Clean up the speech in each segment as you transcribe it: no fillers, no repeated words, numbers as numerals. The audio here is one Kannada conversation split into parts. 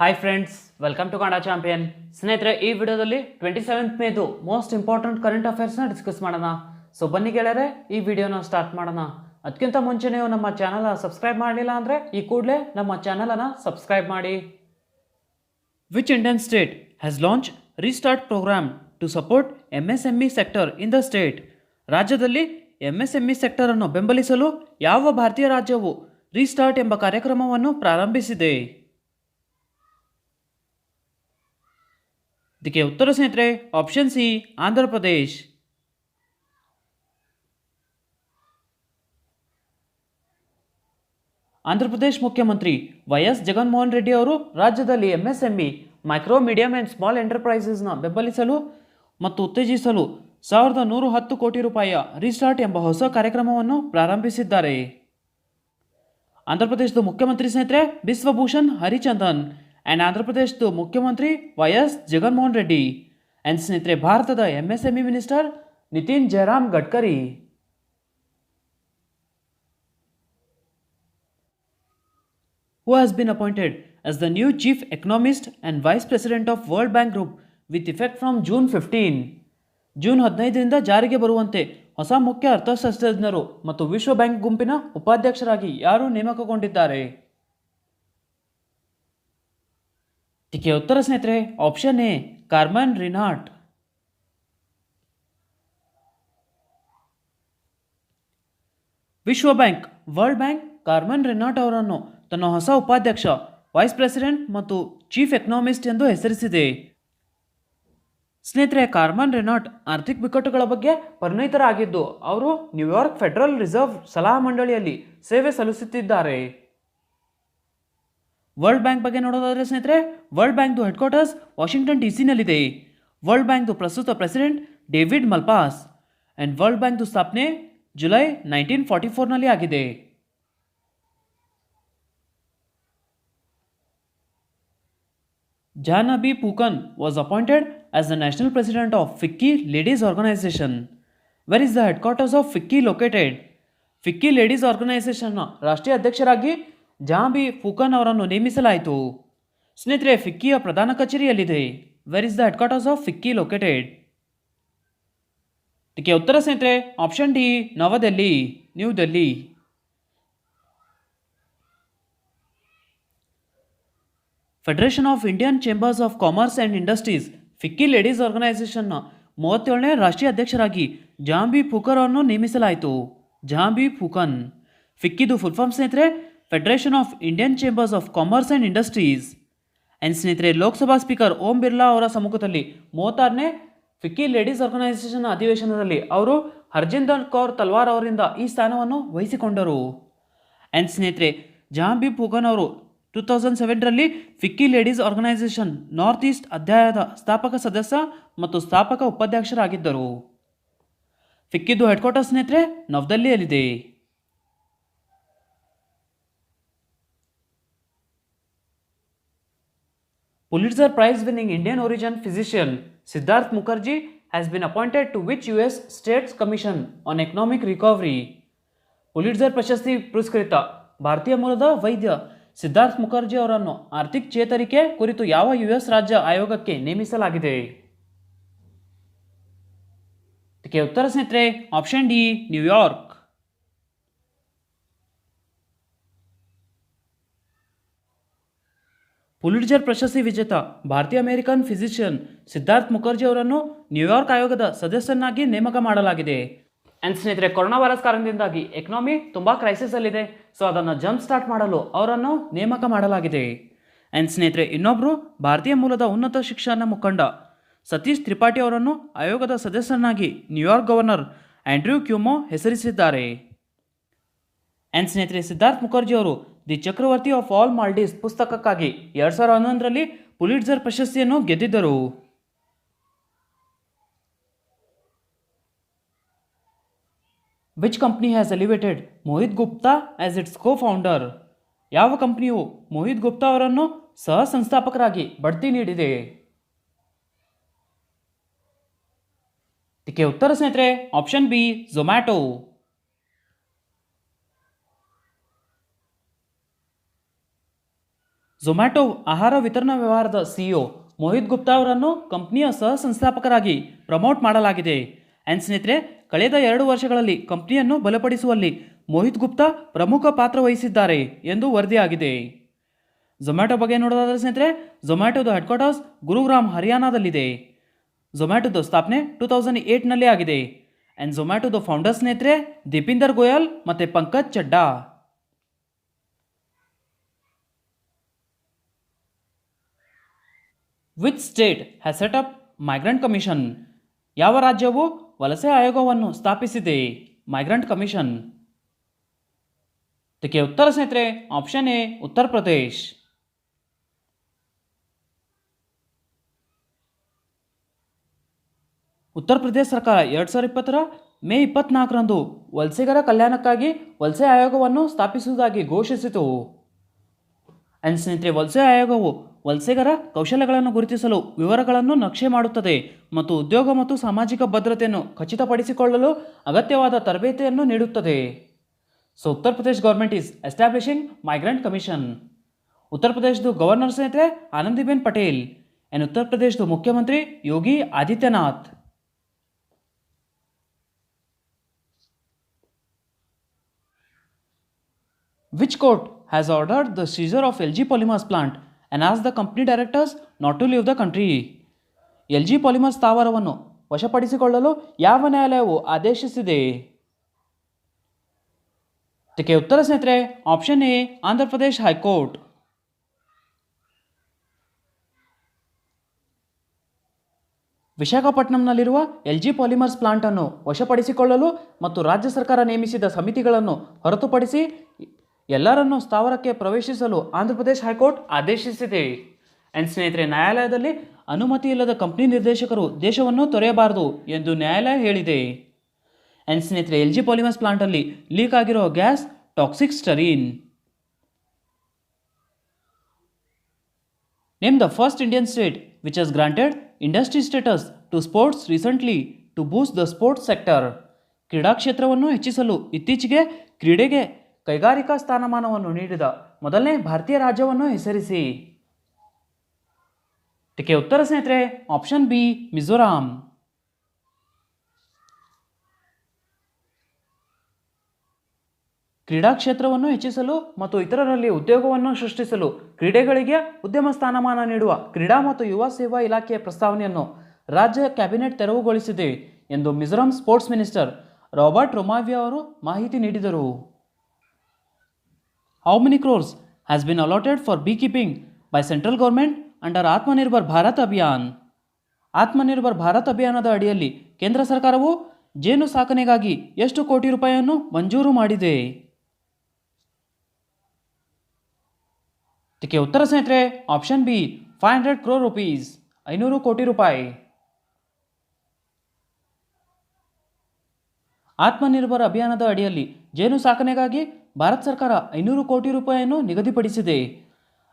Hi friends, welcome to Kannada champion. ಸ್ನೇಹಿತರೆ, ಈ ವಿಡಿಯೋದಲ್ಲಿ 27th ಮೇದು ಮೋಸ್ಟ್ ಇಂಪಾರ್ಟೆಂಟ್ ಕರೆಂಟ್ ಅಫೇರ್ಸ್ನ ಡಿಸ್ಕಸ್ ಮಾಡೋಣ. ಸೊ ಬನ್ನಿ ಗೆಳೆಯರೆ, ಈ ವಿಡಿಯೋನ ಸ್ಟಾರ್ಟ್ ಮಾಡೋಣ. ಅದಕ್ಕಿಂತ ಮುಂಚೆ ನೀವು ನಮ್ಮ ಚಾನಲ್ ಸಬ್ಸ್ಕ್ರೈಬ್ ಮಾಡಲಿಲ್ಲ ಅಂದರೆ ಈ ಕೂಡಲೇ ನಮ್ಮ ಚಾನಲನ್ನು ಸಬ್ಸ್ಕ್ರೈಬ್ ಮಾಡಿ. Which Indian state has launch restart program to support MSME sector in the state? ರಾಜ್ಯದಲ್ಲಿ MSME ಸೆಕ್ಟರ್ ಅನ್ನು ಬೆಂಬಲಿಸಲು ಯಾವ ಭಾರತೀಯ ರಾಜ್ಯವು ರೀಸ್ಟಾರ್ಟ್ ಎಂಬ ಕಾರ್ಯಕ್ರಮವನ್ನು ಪ್ರಾರಂಭಿಸಿದೆ? ಇದಕ್ಕೆ ಉತ್ತರ ಸ್ನೇಹಿತರೆ ಆಪ್ಷನ್ ಸಿ, ಆಂಧ್ರ ಪ್ರದೇಶ್. ಆಂಧ್ರ ಪ್ರದೇಶ್ ಮುಖ್ಯಮಂತ್ರಿ ವೈಎಸ್ ಜಗನ್ಮೋಹನ್ ರೆಡ್ಡಿ ಅವರು ರಾಜ್ಯದಲ್ಲಿ MSME micro medium and small ಎಂಟರ್ಪ್ರೈಸಸ್ನ ಬೆಂಬಲಿಸಲು ಮತ್ತು ಉತ್ತೇಜಿಸಲು 1110 ಕೋಟಿ ರೂಪಾಯಿಯ ರೀಸ್ಟಾರ್ಟ್ ಎಂಬ ಹೊಸ ಕಾರ್ಯಕ್ರಮವನ್ನು ಪ್ರಾರಂಭಿಸಿದ್ದಾರೆ. ಆಂಧ್ರ ಪ್ರದೇಶದ ಮುಖ್ಯಮಂತ್ರಿ ಸ್ನೇಹಿತರೆ ಬಿಶ್ವಭೂಷಣ್ ಹರಿಚಂದನ್ ಆ್ಯಂಡ್ ಆಂಧ್ರ ಪ್ರದೇಶದ ಮುಖ್ಯಮಂತ್ರಿ ವೈಎಸ್ ಜಗನ್ಮೋಹನ್ ರೆಡ್ಡಿ ಆ್ಯಂಡ್ ಸ್ನೇಹಿತರೆ ಭಾರತದ MSME minister Nitin Jayaram Gadkari. Who has been appointed as the new Chief Economist and Vice President of World Bank Group with effect from June 15? June 15ರಿಂದ ಜಾರಿಗೆ ಬರುವಂತೆ ಹೊಸ ಮುಖ್ಯ ಅರ್ಥಶಾಸ್ತ್ರಜ್ಞರು ಮತ್ತು ವಿಶ್ವ ಬ್ಯಾಂಕ್ ಗುಂಪಿನ ಉಪಾಧ್ಯಕ್ಷರಾಗಿ ಯಾರು ನೇಮಕಗೊಂಡಿದ್ದಾರೆ? ಇದಕ್ಕೆ ಉತ್ತರ ಸ್ನೇಹಿತರೆ ಆಪ್ಷನ್ ಎ, ಕಾರ್ಮನ್ ರಿನಾಟ್. ವಿಶ್ವ ಬ್ಯಾಂಕ್, ವರ್ಲ್ಡ್ ಬ್ಯಾಂಕ್ ಕಾರ್ಮನ್ ರಿನಾಟ್ ಅವರನ್ನು ತನ್ನ ಹೊಸ ಉಪಾಧ್ಯಕ್ಷ, ವೈಸ್ ಪ್ರೆಸಿಡೆಂಟ್ ಮತ್ತು ಚೀಫ್ ಎಕನಾಮಿಸ್ಟ್ ಎಂದು ಹೆಸರಿಸಿದೆ. ಸ್ನೇಹಿತರೆ, ಕಾರ್ಮನ್ ರೆನಾಟ್ ಆರ್ಥಿಕ ಬಿಕ್ಕಟ್ಟುಗಳ ಬಗ್ಗೆ ಪರಿಣಿತರಾಗಿದ್ದು ಅವರು ನ್ಯೂಯಾರ್ಕ್ ಫೆಡರಲ್ ರಿಸರ್ವ್ ಸಲಹಾ ಮಂಡಳಿಯಲ್ಲಿ ಸೇವೆ ಸಲ್ಲಿಸುತ್ತಿದ್ದಾರೆ. ವರ್ಲ್ಡ್ ಬ್ಯಾಂಕ್ ಬಗ್ಗೆ ನೋಡೋದಾದರೆ ಸ್ನೇಹಿತರೆ, ವರ್ಲ್ಡ್ ಬ್ಯಾಂಕ್ದು ಹೆಡ್ ಕ್ವಾರ್ಟರ್ಸ್ ವಾಷಿಂಗ್ಟನ್ DC-ನಲ್ಲಿದೆ. ವರ್ಲ್ಡ್ ಬ್ಯಾಂಕ್ದು ಪ್ರಸ್ತುತ president David Malpass and world ಬ್ಯಾಂಕ್ದು ಸ್ಥಾಪನೆ ಜುಲೈ 1944ನಲ್ಲಿ ಆಗಿದೆ. Jahnavi ಪೂಕನ್ was appointed as the national president of FICCI Ladies Organization. Where is the headquarters of FICCI located? FICCI Ladies Organizationನ ರಾಷ್ಟ್ರೀಯ ಅಧ್ಯಕ್ಷರಾಗಿ ಜಾಹ್ನವಿ ಪೂಕನ್ ಅವರನ್ನು ನೇಮಿಸಲಾಯಿತು. ಸ್ನೇಹಿತರೆ, ಫಿಕ್ಕಿಯ ಪ್ರಧಾನ ಕಚೇರಿಯಲ್ಲಿದೆ. Where is the headquarters of FICCI located? ಇದಕ್ಕೆ ಉತ್ತರ ಸ್ನೇಹಿತರೆ option D, Navadehali, new Delhi. Federation of Indian chambers of commerce and industries FICCI ladies ಆರ್ಗನೈಸೇಷನ್ನ 37ನೇ ರಾಷ್ಟ್ರೀಯ ಅಧ್ಯಕ್ಷರಾಗಿ ಜಾಹ್ನವಿ ಪೂಕನ್ ಅವರನ್ನು ನೇಮಿಸಲಾಯಿತು. ಜಾಹ್ನವಿ ಪೂಕನ್. ಫಿಕ್ಕಿದು ಫುಲ್ ಫಾರ್ಮ್ ಸ್ನೇಹಿತರೆ federation of Indian chambers of commerce and industries. And ಸ್ನೇಹಿತರೆ, ಲೋಕಸಭಾ ಸ್ಪೀಕರ್ ಓಂ ಬಿರ್ಲಾ ಅವರ ಸಮ್ಮುಖದಲ್ಲಿ 36ನೇ ಫಿಕ್ಕಿ ಲೇಡೀಸ್ ಆರ್ಗನೈಸೇಷನ್ ಅಧಿವೇಶನದಲ್ಲಿ ಅವರು ಹರ್ಜಿಂದರ್ ಕೌರ್ ತಲ್ವಾರ್ ಅವರಿಂದ ಈ ಸ್ಥಾನವನ್ನು ವಹಿಸಿಕೊಂಡರು. ಆ್ಯಂಡ್ ಸ್ನೇಹಿತರೆ, ಜಾಹ್ನವಿ ಪೂಕನ್ ಅವರು 2007ರಲ್ಲಿ FICCI ladies organisation north east ಅಧ್ಯಾಯದ ಸ್ಥಾಪಕ ಸದಸ್ಯ ಮತ್ತು ಸ್ಥಾಪಕ ಉಪಾಧ್ಯಕ್ಷರಾಗಿದ್ದರು. ಫಿಕ್ಕಿದು ಹೆಡ್ ಕ್ವಾರ್ಟರ್ಸ್ ಸ್ನೇಹಿತರೆ ನವದೆಹಲಿಯಲ್ಲಿದೆ. Pulitzer Prize winning Indian origin physician Siddharth Mukherjee has been appointed to which US States Commission on Economic Recovery? Pulitzer ಪ್ರಶಸ್ತಿ ಪುರಸ್ಕೃತ ಭಾರತೀಯ ಮೂಲದ ವೈದ್ಯ ಸಿದ್ಧಾರ್ಥ್ ಮುಖರ್ಜಿ ಅವರನ್ನು ಆರ್ಥಿಕ ಚೇತರಿಕೆ ಕುರಿತು ಯಾವ US ರಾಜ್ಯ ಆಯೋಗಕ್ಕೆ ನೇಮಿಸಲಾಗಿದೆ? ಇದಕ್ಕೆ ಉತ್ತರ ಸ್ನೇಹಿತರೆ ಆಪ್ಷನ್ ಡಿ, ನ್ಯೂಯಾರ್ಕ್. ಪುಲಿಟ್ಜರ್ ಪ್ರಶಸ್ತಿ ವಿಜೇತ ಭಾರತೀಯ ಅಮೆರಿಕನ್ ಫಿಸಿಷಿಯನ್ ಸಿದ್ಧಾರ್ಥ್ ಮುಖರ್ಜಿ ಅವರನ್ನು ನ್ಯೂಯಾರ್ಕ್ ಆಯೋಗದ ಸದಸ್ಯನಾಗಿ ನೇಮಕ ಮಾಡಲಾಗಿದೆ. ಆ್ಯಂಡ್ ಸ್ನೇಹಿತರೆ, ಕೊರೋನಾ ವೈರಸ್ ಕಾರಣದಿಂದಾಗಿ ಎಕನಾಮಿ ತುಂಬ ಕ್ರೈಸಿಸಲ್ಲಿದೆ. ಸೊ ಅದನ್ನು ಜಂಪ್ ಸ್ಟಾರ್ಟ್ ಮಾಡಲು ಅವರನ್ನು ನೇಮಕ ಮಾಡಲಾಗಿದೆ. ಆ್ಯಂಡ್ ಸ್ನೇಹಿತರೆ, ಇನ್ನೊಬ್ಬರು ಭಾರತೀಯ ಮೂಲದ ಉನ್ನತ ಶಿಕ್ಷಣ ಮುಖಂಡ ಸತೀಶ್ ತ್ರಿಪಾಠಿ ಅವರನ್ನು ಆಯೋಗದ ಸದಸ್ಯನಾಗಿ ನ್ಯೂಯಾರ್ಕ್ ಗವರ್ನರ್ ಆಂಡ್ರ್ಯೂ ಕ್ಯೂಮೋ ಹೆಸರಿಸಿದ್ದಾರೆ. ಆ್ಯಂಡ್ ಸ್ನೇಹಿತರೆ, ಸಿದ್ಧಾರ್ಥ್ ಮುಖರ್ಜಿ ಅವರು ದಿ ಚಕ್ರವರ್ತಿ ಆಫ್ ಆಲ್ ಮಾಲ್ಡೀವ್ಸ್ ಪುಸ್ತಕಕ್ಕಾಗಿ 2011ರಲ್ಲಿ ಪುಲಿಟ್ಜರ್ ಪ್ರಶಸ್ತಿಯನ್ನು ಗೆದ್ದಿದ್ದರು. Which company has elevated Mohit Gupta as its cofounder? ಯಾವ ಕಂಪನಿಯು ಮೋಹಿತ್ ಗುಪ್ತಾ ಅವರನ್ನು ಸಹ ಸಂಸ್ಥಾಪಕರಾಗಿ ಬಡ್ತಿ ನೀಡಿದೆ? ಇದಕ್ಕೆ ಉತ್ತರ ಸ್ನೇಹಿತರೆ ಆಪ್ಷನ್ ಬಿ, ಝೊಮ್ಯಾಟೊ. ಝೊಮ್ಯಾಟೊ ಆಹಾರ ವಿತರಣಾ ವ್ಯವಹಾರದ ಸಿಇಒ ಮೋಹಿತ್ ಗುಪ್ತಾ ಅವರನ್ನು ಕಂಪ್ನಿಯ ಸಹ ಸಂಸ್ಥಾಪಕರಾಗಿ ಪ್ರಮೋಟ್ ಮಾಡಲಾಗಿದೆ. ಆ್ಯಂಡ್ ಸ್ನೇಹಿತರೆ, ಕಳೆದ 2 ವರ್ಷಗಳಲ್ಲಿ ಕಂಪ್ನಿಯನ್ನು ಬಲಪಡಿಸುವಲ್ಲಿ ಮೋಹಿತ್ ಗುಪ್ತಾ ಪ್ರಮುಖ ಪಾತ್ರ ವಹಿಸಿದ್ದಾರೆ ಎಂದು ವರದಿಯಾಗಿದೆ. ಝೊಮ್ಯಾಟೊ ಬಗ್ಗೆ ನೋಡೋದಾದರೆ ಸ್ನೇಹಿತರೆ, ಝೊಮ್ಯಾಟೊದ ಹೆಡ್ಕ್ವಾರ್ಟರ್ಸ್ ಗುರುಗ್ರಾಮ್ ಹರಿಯಾಣದಲ್ಲಿದೆ. ಝೊಮ್ಯಾಟೊದ ಸ್ಥಾಪನೆ 2008ನಲ್ಲಿ ಆಗಿದೆ. ಆ್ಯಂಡ್ ಝೊಮ್ಯಾಟೊದ ಫೌಂಡರ್ ಸ್ನೇಹಿತರೆ ದೀಪಿಂದರ್ ಗೋಯಲ್ ಮತ್ತು Pankaj Chadda. Which state has set up migrant commission? ಯಾವ ರಾಜ್ಯವು ವಲಸೆ ಆಯೋಗವನ್ನು ಸ್ಥಾಪಿಸಿದೆ? Migrant commission. ಇದಕ್ಕೆ ಉತ್ತರ ಸ್ನೇಹಿತರೆ ಆಪ್ಷನ್ ಎ ಉತ್ತರ ಪ್ರದೇಶ್. ಉತ್ತರ ಪ್ರದೇಶ ಸರ್ಕಾರ 2020ರ ಮೇ 24ರಂದು ವಲಸಿಗರ ಕಲ್ಯಾಣಕ್ಕಾಗಿ ವಲಸೆ ಆಯೋಗವನ್ನು ಸ್ಥಾಪಿಸುವುದಾಗಿ ಘೋಷಿಸಿತು. ಆ್ಯಂಡ್ ಸ್ನೇಹಿತರೆ, ವಲಸೆ ಆಯೋಗವು ವಲಸಿಗರ ಕೌಶಲ್ಯಗಳನ್ನು ಗುರುತಿಸಲು ವಿವರಗಳನ್ನು ನಕ್ಷೆ ಮಾಡುತ್ತದೆ ಮತ್ತು ಉದ್ಯೋಗ ಮತ್ತು ಸಾಮಾಜಿಕ ಭದ್ರತೆಯನ್ನು ಖಚಿತಪಡಿಸಿಕೊಳ್ಳಲು ಅಗತ್ಯವಾದ ತರಬೇತಿಯನ್ನು ನೀಡುತ್ತದೆ. So Uttar Pradesh government is establishing migrant commission. ಉತ್ತರ ಪ್ರದೇಶದ ಗವರ್ನರ್ ಸ್ನೇಹಿತರೆ ಆನಂದಿಬೆನ್ ಪಟೇಲ್. ಆ್ಯಂಡ್ ಉತ್ತರ ಪ್ರದೇಶದ ಮುಖ್ಯಮಂತ್ರಿ Yogi Adityanath. Which court has ordered the seizure of LG Polymers plant and asked the company directors not to leave the country? LG Polymers ಸ್ಥಾವರವನ್ನು ವಶಪಡಿಸಿಕೊಳ್ಳಲು ಯಾವ ನ್ಯಾಯಾಲಯವು ಆದೇಶಿಸಿದೆ? ಇದಕ್ಕೆ ಉತ್ತರ ಸ್ನೇಹಿತರೆ option A Andhra Pradesh high court. ವಿಶಾಖಪಟ್ಟಣಂನಲ್ಲಿರುವ LG ಪಾಲಿಮರ್ಸ್ ಪ್ಲಾಂಟ್ ಅನ್ನು ವಶಪಡಿಸಿಕೊಳ್ಳಲು ಮತ್ತು ರಾಜ್ಯ ಸರ್ಕಾರ ನೇಮಿಸಿದ ಸಮಿತಿಗಳನ್ನು ಹೊರತುಪಡಿಸಿ ಎಲ್ಲರನ್ನೂ ಸ್ಥಾವರಕ್ಕೆ ಪ್ರವೇಶಿಸಲು ಆಂಧ್ರಪ್ರದೇಶ ಹೈಕೋರ್ಟ್ ಆದೇಶಿಸಿದೆ. ಆ್ಯಂಡ್ ಸ್ನೇಹಿತರೆ, ನ್ಯಾಯಾಲಯದಲ್ಲಿ ಅನುಮತಿ ಇಲ್ಲದ ಕಂಪ್ನಿ ನಿರ್ದೇಶಕರು ದೇಶವನ್ನು ತೊರೆಯಬಾರದು ಎಂದು ನ್ಯಾಯಾಲಯ ಹೇಳಿದೆ. ಆ್ಯಂಡ್ ಸ್ನೇಹಿತರೆ, LG ಪಾಲಿಮರ್ಸ್ ಪ್ಲಾಂಟಲ್ಲಿ ಲೀಕ್ ಆಗಿರೋ gas toxic styrene. Name the first Indian state which has granted industry status to sports recently to boost the sports sector. ಕ್ರೀಡಾ ಕ್ಷೇತ್ರವನ್ನು ಹೆಚ್ಚಿಸಲು ಇತ್ತೀಚೆಗೆ ಕ್ರೀಡೆಗೆ ಕೈಗಾರಿಕಾ ಸ್ಥಾನಮಾನವನ್ನು ನೀಡಿದ ಮೊದಲನೇ ಭಾರತೀಯ ರಾಜ್ಯವನ್ನು ಹೆಸರಿಸಿ. ಇದಕ್ಕೆ ಉತ್ತರ ಸ್ನೇಹಿತರೆ ಆಪ್ಷನ್ ಬಿ ಮಿಜೋರಾಂ. ಕ್ರೀಡಾ ಕ್ಷೇತ್ರವನ್ನು ಹೆಚ್ಚಿಸಲು ಮತ್ತು ಇತರರಲ್ಲಿ ಉದ್ಯೋಗವನ್ನು ಸೃಷ್ಟಿಸಲು ಕ್ರೀಡೆಗಳಿಗೆ ಉದ್ಯಮ ಸ್ಥಾನಮಾನ ನೀಡುವ ಕ್ರೀಡಾ ಮತ್ತು ಯುವ ಸೇವಾ ಇಲಾಖೆಯ ಪ್ರಸ್ತಾವನೆಯನ್ನು ರಾಜ್ಯ ಕ್ಯಾಬಿನೆಟ್ ತೆರವುಗೊಳಿಸಿದೆ ಎಂದು ಮಿಜೋರಾಂ ಸ್ಪೋರ್ಟ್ಸ್ ಮಿನಿಸ್ಟರ್ ರಾಬರ್ಟ್ ರೊಮಾವಿಯಾ ಅವರು ಮಾಹಿತಿ ನೀಡಿದರು. How many crores has been allotted for beekeeping by central government under Atmanirbhar Bharat Abhiyan? Atmanirbhar Bharat ಅಭಿಯಾನದ ಅಡಿಯಲ್ಲಿ ಕೇಂದ್ರ ಸರ್ಕಾರವು ಜೇನು ಸಾಕಣೆಗಾಗಿ ಎಷ್ಟು ಕೋಟಿ ರೂಪಾಯಿಯನ್ನು ಮಂಜೂರು ಮಾಡಿದೆ? ಇದಕ್ಕೆ ಉತ್ತರ ಸ್ನೇಹಿತರೆ ಆಪ್ಷನ್ ಬಿ 500 crore rupees, 500 ಕೋಟಿ ರೂಪಾಯಿ. ಆತ್ಮನಿರ್ಭರ್ ಅಭಿಯಾನದ ಅಡಿಯಲ್ಲಿ ಜೇನು ಸಾಕಣೆಗಾಗಿ ಭಾರತ ಸರ್ಕಾರ 500 ಕೋಟಿ ರೂಪಾಯಿಯನ್ನು ನಿಗದಿಪಡಿಸಿದೆ.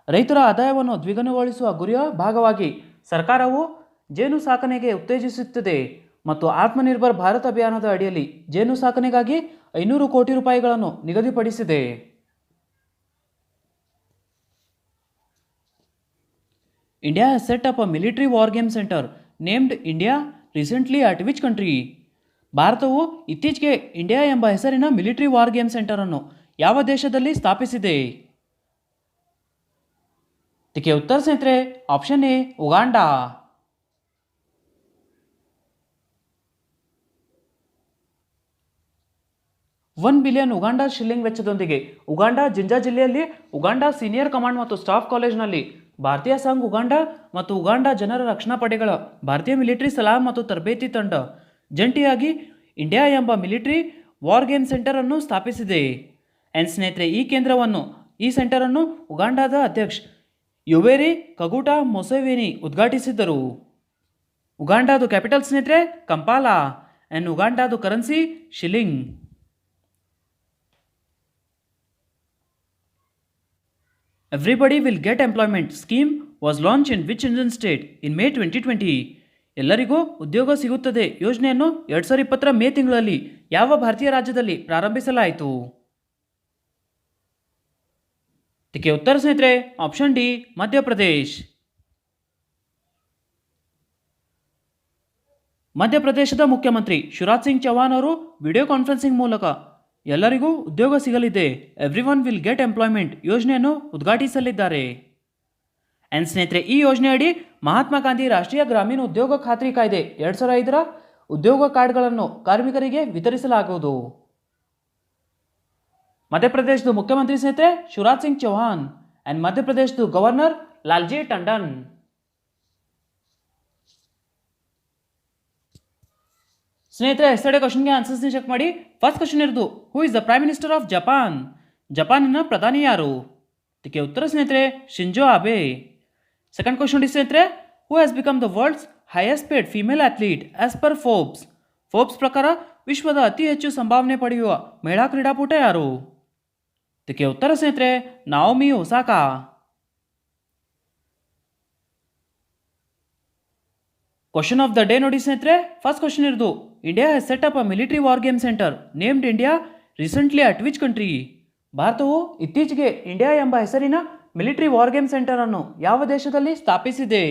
ರೈತರ ಆದಾಯವನ್ನು ದ್ವಿಗುಣಗೊಳಿಸುವ ಗುರಿಯ ಭಾಗವಾಗಿ ಸರ್ಕಾರವು ಜೇನು ಸಾಕಣೆಗೆ ಉತ್ತೇಜಿಸುತ್ತಿದೆ ಮತ್ತು ಆತ್ಮನಿರ್ಭರ್ ಭಾರತ್ ಅಭಿಯಾನದ ಅಡಿಯಲ್ಲಿ ಜೇನು ಸಾಕಣೆಗಾಗಿ 500 ಕೋಟಿ ರೂಪಾಯಿಗಳನ್ನು ನಿಗದಿಪಡಿಸಿದೆ. India has set up a military war game centre named India recently at which country? ಭಾರತವು ಇತ್ತೀಚೆಗೆ ಇಂಡಿಯಾ ಎಂಬ ಹೆಸರಿನ ಮಿಲಿಟರಿ ವಾರ್ ಗೇಮ್ ಸೆಂಟರನ್ನು ಯಾವ ದೇಶದಲ್ಲಿ ಸ್ಥಾಪಿಸಿದೆ? ಇದಕ್ಕೆ ಉತ್ತರ ಸ್ನೇಹಿತರೆ option A Uganda. $1 billion Uganda shilling ವೆಚ್ಚದೊಂದಿಗೆ ಉಗಾಂಡಾ ಜಿಂಜಾ ಜಿಲ್ಲೆಯಲ್ಲಿ ಉಗಾಂಡಾ ಸೀನಿಯರ್ ಕಮಾಂಡ್ ಮತ್ತು ಸ್ಟಾಫ್ ಕಾಲೇಜ್ನಲ್ಲಿ ಭಾರತೀಯ ಸಂಘ್ ಉಗಾಂಡಾ ಮತ್ತು ಉಗಾಂಡಾ ಜನರ ರಕ್ಷಣಾ ಪಡೆಗಳ ಭಾರತೀಯ ಮಿಲಿಟರಿ ಸಲಹಾ ಮತ್ತು ತರಬೇತಿ ತಂಡ ಜಂಟಿಯಾಗಿ ಇಂಡಿಯಾ ಎಂಬ ಮಿಲಿಟರಿ ವಾರ್ ಗೇಮ್ ಸೆಂಟರನ್ನು ಸ್ಥಾಪಿಸಿದೆ. ಆ್ಯಂಡ್ ಸ್ನೇಹಿತರೆ, ಈ ಸೆಂಟರನ್ನು ಉಗಾಂಡಾದ ಅಧ್ಯಕ್ಷ ಯುವೆರಿ ಕಗುಟಾ ಮೊಸೆವೆನಿ ಉದ್ಘಾಟಿಸಿದ್ದರು. ಉಗಾಂಡಾದ ಕ್ಯಾಪಿಟಲ್ ಸ್ನೇಹಿತರೆ ಕಂಪಾಲಾ. ಆ್ಯಂಡ್ ಉಗಾಂಡಾದ currency shilling. Everybody will get employment scheme was launch in which Indian state in May 2020? ಎಲ್ಲರಿಗೂ ಉದ್ಯೋಗ ಸಿಗುತ್ತದೆ ಯೋಜನೆಯನ್ನು 2020ರ ಮೇ ತಿಂಗಳಲ್ಲಿ ಯಾವ ಭಾರತೀಯ ರಾಜ್ಯದಲ್ಲಿ ಪ್ರಾರಂಭಿಸಲಾಯಿತು? ಇದಕ್ಕೆ ಉತ್ತರ ಸ್ನೇಹಿತರೆ ಆಪ್ಷನ್ ಡಿ ಮಧ್ಯಪ್ರದೇಶ್. ಮಧ್ಯಪ್ರದೇಶದ ಮುಖ್ಯಮಂತ್ರಿ ಶಿವರಾಜ್ ಸಿಂಗ್ ಚೌಹಾಣ್ ಅವರು ವಿಡಿಯೋ ಕಾನ್ಫರೆನ್ಸಿಂಗ್ ಮೂಲಕ ಎಲ್ಲರಿಗೂ ಉದ್ಯೋಗ ಸಿಗಲಿದೆ, every one will get employment ಯೋಜನೆಯನ್ನು ಉದ್ಘಾಟಿಸಲಿದ್ದಾರೆ. ಆ್ಯಂಡ್ ಸ್ನೇಹಿತರೆ, ಈ ಯೋಜನೆಯಡಿ ಮಹಾತ್ಮ ಗಾಂಧಿ ರಾಷ್ಟ್ರೀಯ ಗ್ರಾಮೀಣ ಉದ್ಯೋಗ ಖಾತ್ರಿ ಕಾಯ್ದೆ 2005ರ ಉದ್ಯೋಗ ಕಾರ್ಡ್ಗಳನ್ನು ಕಾರ್ಮಿಕರಿಗೆ ವಿತರಿಸಲಾಗುವುದು. ಮಧ್ಯಪ್ರದೇಶದ ಮುಖ್ಯಮಂತ್ರಿ ಸ್ನೇಹಿತರೆ ಶಿವರಾಜ್ ಸಿಂಗ್ ಚೌಹಾಣ್ ಆ್ಯಂಡ್ ಮಧ್ಯಪ್ರದೇಶದ ಗವರ್ನರ್ ಲಾಲ್ಜಿ ಟಂಡನ್. ಸ್ನೇಹಿತರೆ, ಎಸ್ಟರ್ಡೇ ಕ್ವಶನ್ಗೆ ಆನ್ಸರ್ಸ್ನ ಚೆಕ್ ಮಾಡಿ. ಫಸ್ಟ್ ಕ್ವಶನ್ ಇರೋದು, who is the prime minister of Japan? ಜಪಾನಿನ ಪ್ರಧಾನಿ ಯಾರು? ಇದಕ್ಕೆ ಉತ್ತರ ಸ್ನೇಹಿತರೆ ಶಿಂಜೋ ಅಬೆ. ಸೆಕೆಂಡ್ ಕ್ವಶನ್ ಸ್ನೇಹಿತರೆ, who has become the world's highest paid female athlete as per Forbes? Forbes ಪ್ರಕಾರ ವಿಶ್ವದ ಅತಿ ಹೆಚ್ಚು ಸಂಭಾವನೆ ಪಡೆಯುವ ಮಹಿಳಾ ಕ್ರೀಡಾಪಟು ಯಾರು? ಇದಕ್ಕೆ ಉತ್ತರ ಸ್ನೇಹಿತರೆ Naomi Osaka. Question of the day ನೋಡಿ ಸ್ನೇಹಿತರೆ, ಫಸ್ಟ್ ಕ್ವಶನ್ ಇರೋದು, India has set up a military war game centre named India recently at which country? ಭಾರತವು ಇತ್ತೀಚೆಗೆ ಇಂಡಿಯಾ ಎಂಬ ಹೆಸರಿನ ಮಿಲಿಟರಿ ವಾರ್ ಗೇಮ್ ಸೆಂಟರ್ ಅನ್ನು ಯಾವ ದೇಶದಲ್ಲಿ ಸ್ಥಾಪಿಸಿದೆ?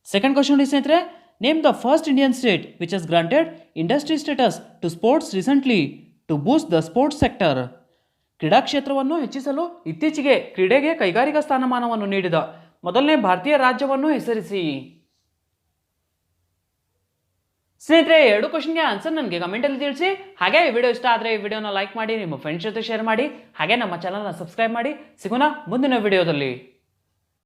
ಸೆಕೆಂಡ್ ಕ್ವಶನ್ ಸ್ನೇಹಿತರೆ, name the first Indian state which has granted industry status to sports recently to boost the sports sector? ಕ್ರೀಡಾ ಕ್ಷೇತ್ರವನ್ನು ಹೆಚ್ಚಿಸಲು ಇತ್ತೀಚೆಗೆ ಕ್ರೀಡೆಗೆ ಕೈಗಾರಿಕಾ ಸ್ಥಾನಮಾನವನ್ನು ನೀಡಿದ ಮೊದಲನೇ ಭಾರತೀಯ ರಾಜ್ಯವನ್ನು ಹೆಸರಿಸಿ. ಸ್ನೇಹಿತರೆ, ಎರಡು ಕ್ವಶನ್ಗೆ ಆನ್ಸರ್ ನನಗೆ ಕಮೆಂಟಲ್ಲಿ ತಿಳಿಸಿ. ಹಾಗೆ ಈ ವಿಡಿಯೋ ಇಷ್ಟ ಆದರೆ ಈ ವಿಡಿಯೋನ ಲೈಕ್ ಮಾಡಿ, ನಿಮ್ಮ ಫ್ರೆಂಡ್ಸ್ ಜೊತೆ ಶೇರ್ ಮಾಡಿ, ಹಾಗೆ ನಮ್ಮ ಚಾನಲ್ನ ಸಬ್ಸ್ಕ್ರೈಬ್ ಮಾಡಿ. ಸಿಗೋಣ ಮುಂದಿನ ವಿಡಿಯೋದಲ್ಲಿ.